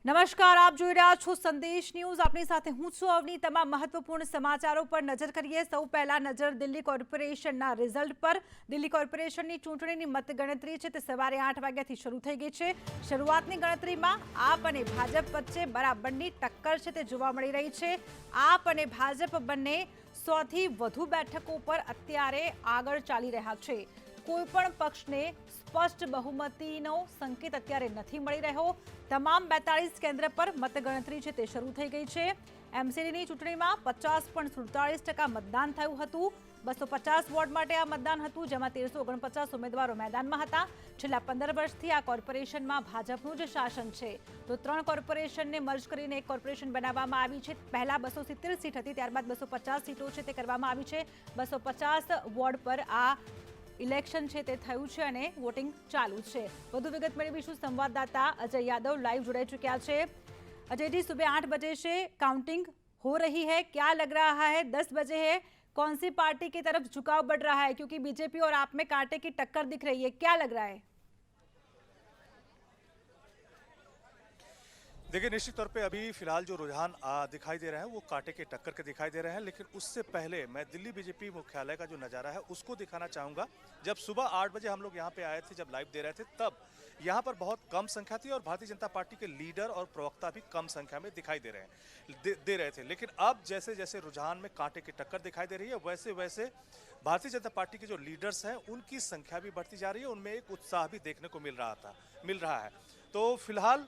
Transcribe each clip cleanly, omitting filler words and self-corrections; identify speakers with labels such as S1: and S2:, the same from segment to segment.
S1: નમસ્કાર, આપ જોઈ રહ્યા છો સંદેશ ન્યૂઝ. આપની સાથે હું છું અવની. તમામ મહત્વપૂર્ણ સમાચારો પર નજર કરીએ. સૌ પહેલા નજર દિલ્હી કોર્પોરેશનના રિઝલ્ટ પર. દિલ્હી કોર્પોરેશનની ચૂંટણીની મતગણતરી છે તે સવારે 8 વાગ્યાથી શરૂ થઈ ગઈ છે. શરૂઆતની ગણતરીમાં આપ અને ભાજપ વચ્ચે બરાબરની ટક્કર છે તે જોવા મળી રહી છે. આપ અને ભાજપ બંને 100થી વધુ બેઠકો પર અત્યારે આગળ ચાલી રહ્યા છે. કોઈપણ પક્ષને સ્પષ્ટ બહુમતીનો સંકેત અત્યારે નથી મળી રહ્યો. તમામ 42 કેન્દ્ર પર મતગણતરી છે તે શરૂ થઈ ગઈ છે. એમસીડીની ચૂંટણીમાં 50.47% મતદાન થયું હતું. 250 વોર્ડ માટે આ મતદાન હતું, જેમાં 1349 ઉમેદવારો મેદાનમાં હતા. છેલ્લા 15 વર્ષથી આ કોર્પોરેશનમાં ભાજપનું જ શાસન છે. તો 3 કોર્પોરેશનને મર્જ કરીને એક કોર્પોરેશન બનાવવામાં આવી છે. પહેલા 270 સીટ હતી, ત્યારબાદ 250 સીટો છે તે કરવામાં આવી છે. 250 વોર્ડ પર આ ઇલેક્શન છે તે થયું છે અને વોટિંગ ચાલુ છે. વધુ વિગત મેળવીશું. સંવાददाता अजय यादव लाइव जुड़ चुके हैं. अजय जी, सुबह 8 बजे से काउंटिंग हो रही है, क्या लग रहा है? 10 बजे है, कौन सी पार्टी की तरफ झुकाव बढ़ रहा है? क्योंकि बीजेपी और आप में कांटे की टक्कर दिख रही है, क्या लग रहा है?
S2: देखिए, निश्चित तौर पे अभी फिलहाल जो रुझान दिखाई दे रहे हैं वो कांटे के टक्कर के दिखाई दे रहे हैं, लेकिन उससे पहले मैं दिल्ली बीजेपी मुख्यालय का जो नज़ारा है उसको दिखाना चाहूँगा. जब सुबह 8 बजे हम लोग यहाँ पे आए थे, जब लाइव दे रहे थे, तब यहाँ पर बहुत कम संख्या थी और भारतीय जनता पार्टी के लीडर और प्रवक्ता भी कम संख्या में दिखाई दे रहे थे. लेकिन अब जैसे जैसे रुझान में कांटे की टक्कर दिखाई दे रही है, वैसे वैसे भारतीय जनता पार्टी के जो लीडर्स हैं उनकी संख्या भी बढ़ती जा रही है, उनमें एक उत्साह भी देखने को मिल रहा है. तो फिलहाल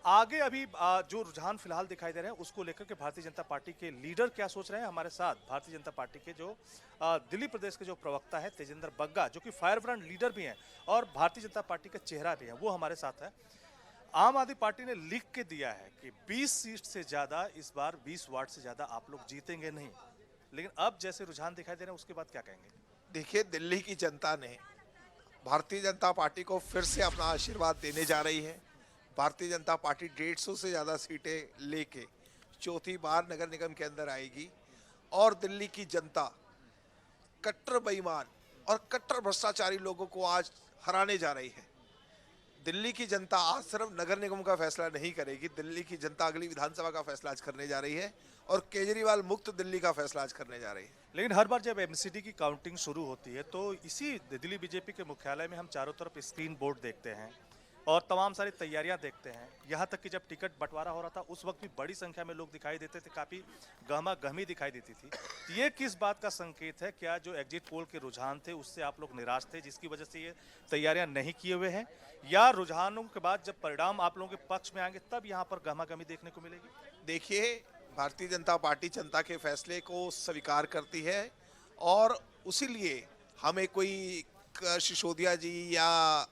S2: आगे अभी जो रुझान फिलहाल दिखाई दे रहे हैं उसको लेकर के भारतीय जनता पार्टी के लीडर क्या सोच रहे हैं. हमारे साथ भारतीय जनता पार्टी के जो दिल्ली प्रदेश के जो प्रवक्ता है तेजेंद्र बग्गा, जो कि फायर ब्रांड लीडर भी हैं और भारतीय जनता पार्टी का चेहरा भी है, वो हमारे साथ है. आम आदमी पार्टी ने लिख के दिया है कि 20 सीट से ज्यादा इस बार 20 वार्ड से ज्यादा आप लोग जीतेंगे नहीं, लेकिन अब जैसे रुझान दिखाई दे रहे हैं उसके बाद क्या कहेंगे?
S3: देखिए, दिल्ली की जनता ने भारतीय जनता पार्टी को फिर से अपना आशीर्वाद देने जा रही है. भारतीय जनता पार्टी 150 से ज़्यादा सीटें लेके चौथी बार नगर निगम के अंदर आएगी और दिल्ली की जनता कट्टर बेईमान और कट्टर भ्रष्टाचारी लोगों को आज हराने जा रही है. दिल्ली की जनता आज सिर्फ नगर निगम का फैसला नहीं करेगी, दिल्ली की जनता अगली विधानसभा का फैसला आज करने जा रही है और केजरीवाल मुक्त दिल्ली का फैसला आज करने जा रही है.
S2: लेकिन हर बार जब एमसीडी की काउंटिंग शुरू होती है तो इसी दिल्ली बीजेपी के मुख्यालय में हम चारों तरफ स्क्रीन बोर्ड देखते हैं और तमाम सारी तैयारियां देखते हैं. यहाँ तक कि जब टिकट बंटवारा हो रहा था उस वक्त भी बड़ी संख्या में लोग दिखाई देते थे, काफ़ी गहमा गहमी दिखाई देती थी. ये किस बात का संकेत है? क्या जो एग्जिट पोल के रुझान थे उससे आप लोग निराश थे जिसकी वजह से ये तैयारियां नहीं किए हुए हैं, या रुझानों के बाद जब परिणाम आप लोगों के पक्ष में आएंगे तब यहाँ पर गहमा गहमी देखने को मिलेगी?
S3: देखिए, भारतीय जनता पार्टी जनता के फैसले को स्वीकार करती है और उसीलिए हमें कोई सिसोदिया जी या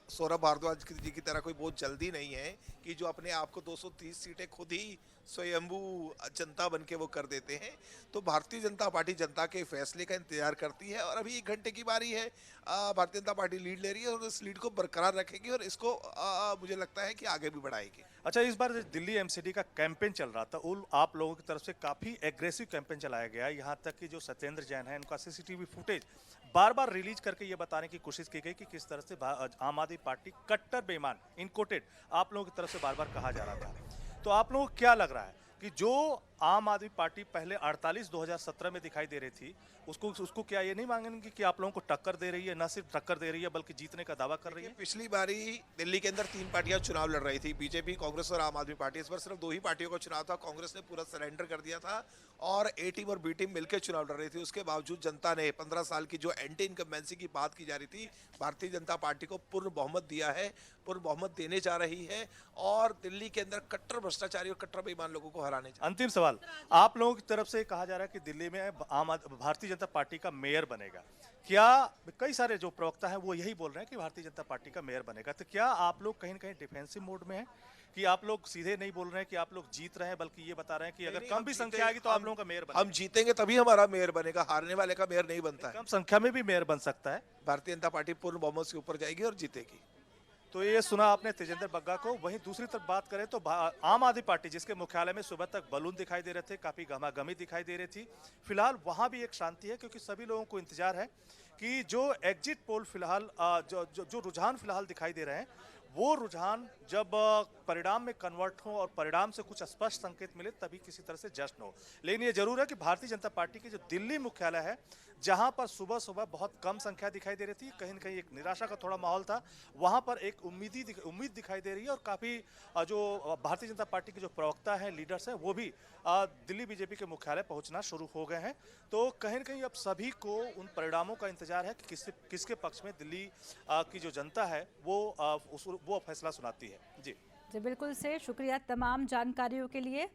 S3: सौरभ भारद्वाज जी की तरह कोई बहुत जल्दी नहीं है कि जो अपने आप को 230 सीटें खुद ही स्वयंभू जनता बन के वो कर देते हैं. तो भारतीय जनता पार्टी जनता के फैसले का इंतजार करती है और अभी 1 घंटे की बारी है. भारतीय जनता पार्टी लीड ले रही है और इस लीड को बरकरार रखेगी और इसको मुझे लगता है कि आगे भी बढ़ाएगी.
S2: अच्छा, इस बार दिल्ली एमसीडी का कैंपेन चल रहा था, उन आप लोगों की तरफ से काफ़ी एग्रेसिव कैंपेन चलाया गया. यहाँ तक कि जो सत्येंद्र जैन है उनका सीसीटीवी फुटेज बार बार रिलीज करके ये बताने की कोशिश की गई कि किस तरह से आम आदमी पार्टी कट्टर बेईमान इनकोटेड आप लोगों की तरफ से बार बार कहा जा रहा था. तो आप लोगों को क्या लग रहा है कि जो आम आदमी पार्टी पहले 48 2017 में दिखाई दे रही थी उसको क्या ये नहीं मांगेंगे कि आप लोगों को टक्कर दे रही है? न सिर्फ टक्कर दे रही है बल्कि जीतने का दावा कर रही है.
S3: पिछली बारी दिल्ली के अंदर 3 पार्टियां चुनाव लड़ रही थी, बीजेपी, कांग्रेस और आम आदमी पार्टी. इस बार सिर्फ 2 ही पार्टियों का चुनाव था. कांग्रेस ने पूरा सरेंडर कर दिया था और ए टीम और बी टीम मिलकर चुनाव लड़ रही थी. उसके बावजूद जनता ने 15 साल की जो एंटी इनकम्बेंसी की बात की जा रही थी, भारतीय जनता पार्टी को पूर्ण बहुमत दिया है, पूर्ण बहुमत देने जा रही है और दिल्ली के अंदर कट्टर भ्रष्टाचारी और कट्टर बेईमान लोगों को हराने.
S2: अंतिम सवाल, आप लोगों की तरफ से कहा जा रहा है कि दिल्ली में भारतीय जनता पार्टी का मेयर बनेगा. क्या कई सारे जो प्रवक्ता हैं वो यही बोल रहे हैं कि भारतीय जनता पार्टी का मेयर बनेगा, तो क्या आप लोग कहीं ना कहीं डिफेंसिव मोड में हैं कि आप लोग सीधे नहीं बोल रहे हैं कि आप लोग जीत रहे हैं, बल्कि ये बता रहे हैं कि अगर कम भी संख्या आएगी तो आप लोगों का मेयर बनेगा?
S3: हम जीतेंगे तभी हमारा मेयर बनेगा, हारने वाले का मेयर नहीं बनता है.
S2: कम संख्या में भी मेयर बन सकता है.
S3: भारतीय जनता पार्टी पूर्ण बहुमत से ऊपर जाएगी और जीतेगी.
S2: तो ये सुना आपने तेजेंद्र बग्गा को. वहीं दूसरी तरफ बात करें तो आम आदमी पार्टी जिसके मुख्यालय में सुबह तक बलून दिखाई दे रहे थे, काफी गहमागहमी दिखाई दे रही थी, फिलहाल वहां भी एक शांति है क्योंकि सभी लोगों को इंतजार है कि जो एग्जिट पोल फिलहाल जो रुझान फिलहाल दिखाई दे रहे हैं वो रुझान जब परिणाम में कन्वर्ट हो और परिणाम से कुछ स्पष्ट संकेत मिले, तभी किसी तरह से जश्न हो। लेकिन ये जरूर है कि भारतीय जनता पार्टी की जो दिल्ली मुख्यालय है, जहां पर सुबह सुबह बहुत कम संख्या दिखाई दे रही थी, कहीं न कहीं एक निराशा का थोड़ा माहौल था, वहां पर एक उम्मीद दिखाई दे रही है। और काफी जो भारतीय जनता पार्टी के जो प्रवक्ता हैं, लीडर्स हैं, वो भी दिल्ली बीजेपी के मुख्यालय पहुंचना शुरू हो गए हैं। तो कहीं न कहीं अब सभी को उन परिणामों का इंतजार है कि किसके पक्ष में दिल्ली की जो जनता है वो फैसला सुनाती है। जी
S1: जी बिल्कुल से शुक्रिया तमाम जानकारियों के लिए।